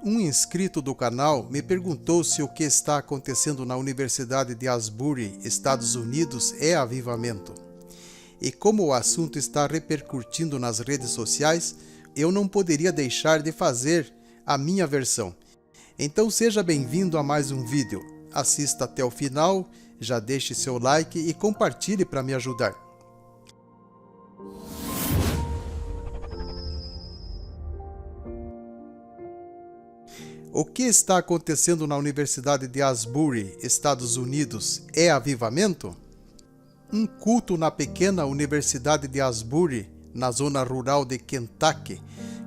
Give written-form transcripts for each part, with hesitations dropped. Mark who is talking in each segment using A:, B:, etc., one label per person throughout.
A: Um inscrito do canal me perguntou se o que está acontecendo na Universidade de Asbury, Estados Unidos, é avivamento. E como o assunto está repercutindo nas redes sociais, eu não poderia deixar de fazer a minha versão. Então seja bem-vindo a mais um vídeo. Assista até o final, já deixe seu like e compartilhe para me ajudar. O que está acontecendo na Universidade de Asbury, Estados Unidos, é avivamento? Um culto na pequena Universidade de Asbury, na zona rural de Kentucky,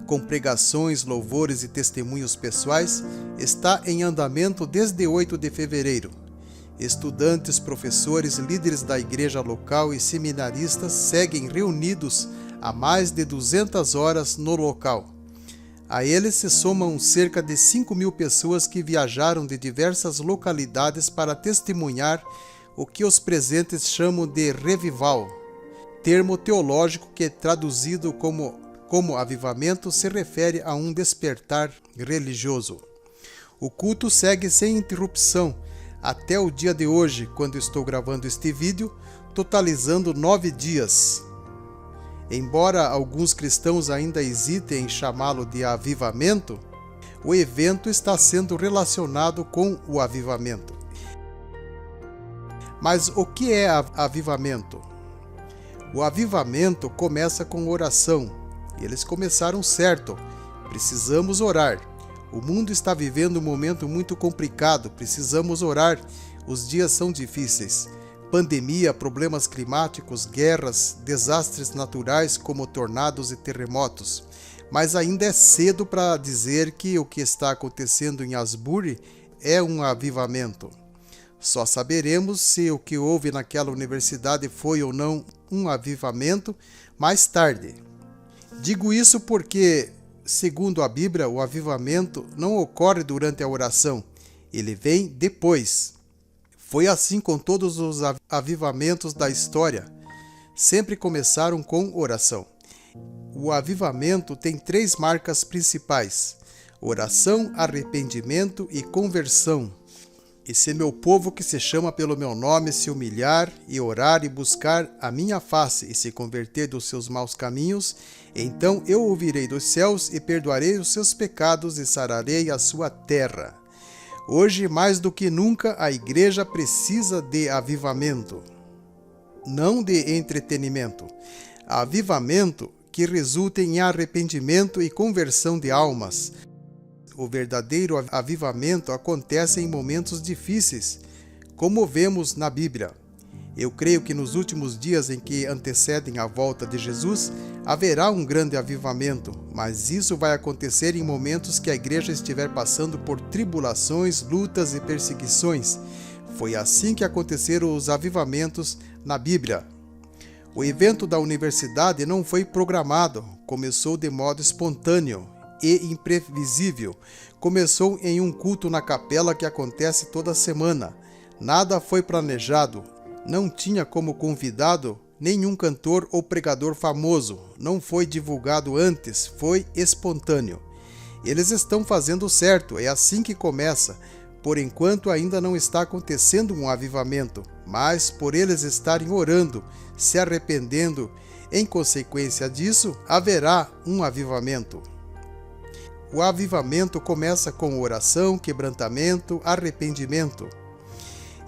A: com pregações, louvores e testemunhos pessoais, está em andamento desde 8 de fevereiro. Estudantes, professores, líderes da igreja local e seminaristas seguem reunidos há mais de 200 horas no local. A eles se somam cerca de 5.000 pessoas que viajaram de diversas localidades para testemunhar o que os presentes chamam de revival, termo teológico que, traduzido como avivamento, se refere a um despertar religioso. O culto segue sem interrupção até o dia de hoje, quando estou gravando este vídeo, totalizando 9 dias. Embora alguns cristãos ainda hesitem em chamá-lo de avivamento, o evento está sendo relacionado com o avivamento. Mas o que é avivamento? O avivamento começa com oração. Eles começaram certo. Precisamos orar. O mundo está vivendo um momento muito complicado. Precisamos orar. Os dias são difíceis. Pandemia, problemas climáticos, guerras, desastres naturais como tornados e terremotos. Mas ainda é cedo para dizer que o que está acontecendo em Asbury é um avivamento. Só saberemos se o que houve naquela universidade foi ou não um avivamento mais tarde. Digo isso porque, segundo a Bíblia, o avivamento não ocorre durante a oração. Ele vem depois. Foi assim com todos os avivamentos da história. Sempre começaram com oração. O avivamento tem 3 marcas principais: oração, arrependimento e conversão. E se meu povo que se chama pelo meu nome se humilhar e orar e buscar a minha face e se converter dos seus maus caminhos, então eu ouvirei dos céus e perdoarei os seus pecados e sararei a sua terra. Hoje, mais do que nunca, a igreja precisa de avivamento, não de entretenimento. Avivamento que resulte em arrependimento e conversão de almas. O verdadeiro avivamento acontece em momentos difíceis, como vemos na Bíblia. Eu creio que nos últimos dias em que antecedem a volta de Jesus, haverá um grande avivamento, mas isso vai acontecer em momentos que a igreja estiver passando por tribulações, lutas e perseguições. Foi assim que aconteceram os avivamentos na Bíblia. O evento da universidade não foi programado, começou de modo espontâneo e imprevisível. Começou em um culto na capela que acontece toda semana. Nada foi planejado. Não tinha como convidado nenhum cantor ou pregador famoso. Não foi divulgado antes, foi espontâneo. Eles estão fazendo certo, é assim que começa. Por enquanto ainda não está acontecendo um avivamento, mas por eles estarem orando, se arrependendo, em consequência disso, haverá um avivamento. O avivamento começa com oração, quebrantamento, arrependimento.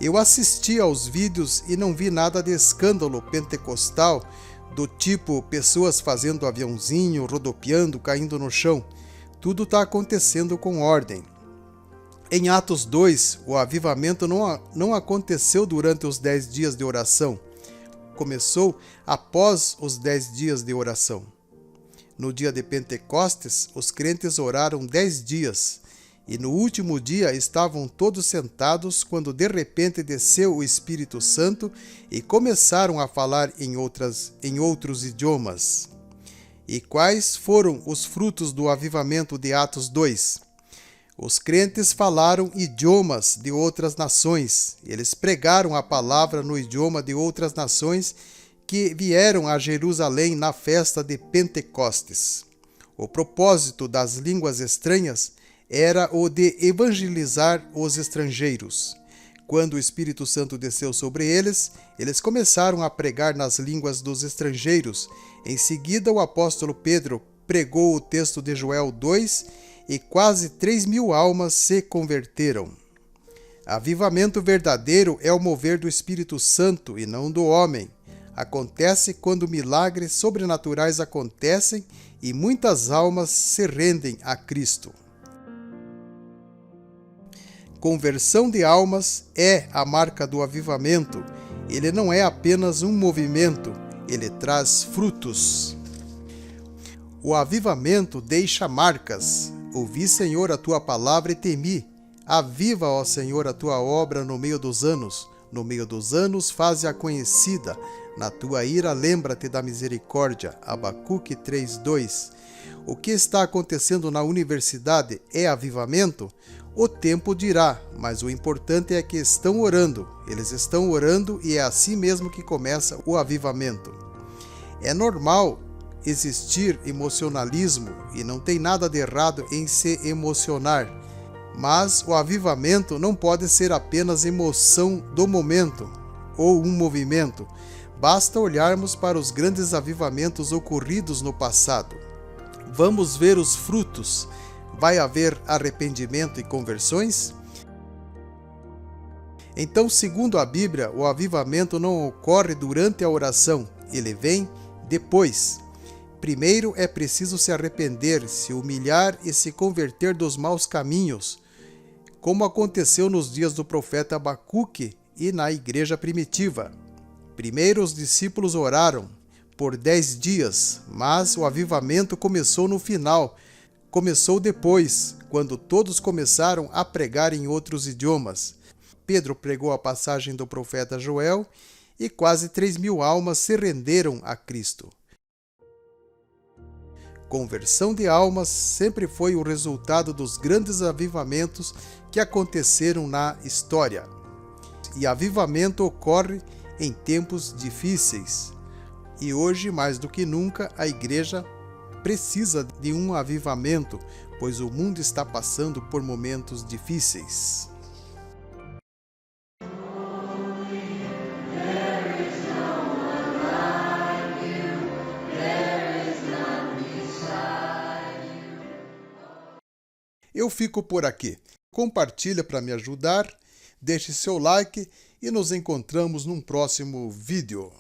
A: Eu assisti aos vídeos e não vi nada de escândalo pentecostal, do tipo pessoas fazendo aviãozinho, rodopiando, caindo no chão. Tudo está acontecendo com ordem. Em Atos 2, o avivamento não aconteceu durante os 10 dias de oração. Começou após os 10 dias de oração. No dia de Pentecostes, os crentes oraram 10 dias. E no último dia estavam todos sentados quando de repente desceu o Espírito Santo e começaram a falar em outros idiomas. E quais foram os frutos do avivamento de Atos 2? Os crentes falaram idiomas de outras nações. Eles pregaram a palavra no idioma de outras nações que vieram a Jerusalém na festa de Pentecostes. O propósito das línguas estranhas era o de evangelizar os estrangeiros. Quando o Espírito Santo desceu sobre eles, eles começaram a pregar nas línguas dos estrangeiros. Em seguida, o apóstolo Pedro pregou o texto de Joel 2 e quase 3.000 almas se converteram. Avivamento verdadeiro é o mover do Espírito Santo e não do homem. Acontece quando milagres sobrenaturais acontecem e muitas almas se rendem a Cristo. Conversão de almas é a marca do avivamento. Ele não é apenas um movimento, ele traz frutos. O avivamento deixa marcas. Ouvi, Senhor, a tua palavra e temi. Aviva, ó Senhor, a tua obra no meio dos anos. No meio dos anos, faze-a conhecida. Na tua ira, lembra-te da misericórdia. Abacuque 3:2. O que está acontecendo na universidade é avivamento? O tempo dirá, mas o importante é que estão orando. Eles estão orando e é assim mesmo que começa o avivamento. É normal existir emocionalismo e não tem nada de errado em se emocionar. Mas o avivamento não pode ser apenas emoção do momento ou um movimento. Basta olharmos para os grandes avivamentos ocorridos no passado. Vamos ver os frutos. Vai haver arrependimento e conversões? Então, segundo a Bíblia, o avivamento não ocorre durante a oração, ele vem depois. Primeiro é preciso se arrepender, se humilhar e se converter dos maus caminhos, como aconteceu nos dias do profeta Abacuque e na igreja primitiva. Primeiro os discípulos oraram por 10 dias, mas o avivamento começou no final. Começou depois, quando todos começaram a pregar em outros idiomas. Pedro pregou a passagem do profeta Joel e quase 3.000 almas se renderam a Cristo. Conversão de almas sempre foi o resultado dos grandes avivamentos que aconteceram na história. E avivamento ocorre em tempos difíceis. E hoje, mais do que nunca, a igreja precisa de um avivamento, pois o mundo está passando por momentos difíceis. Eu fico por aqui. Compartilha para me ajudar, deixe seu like e nos encontramos num próximo vídeo.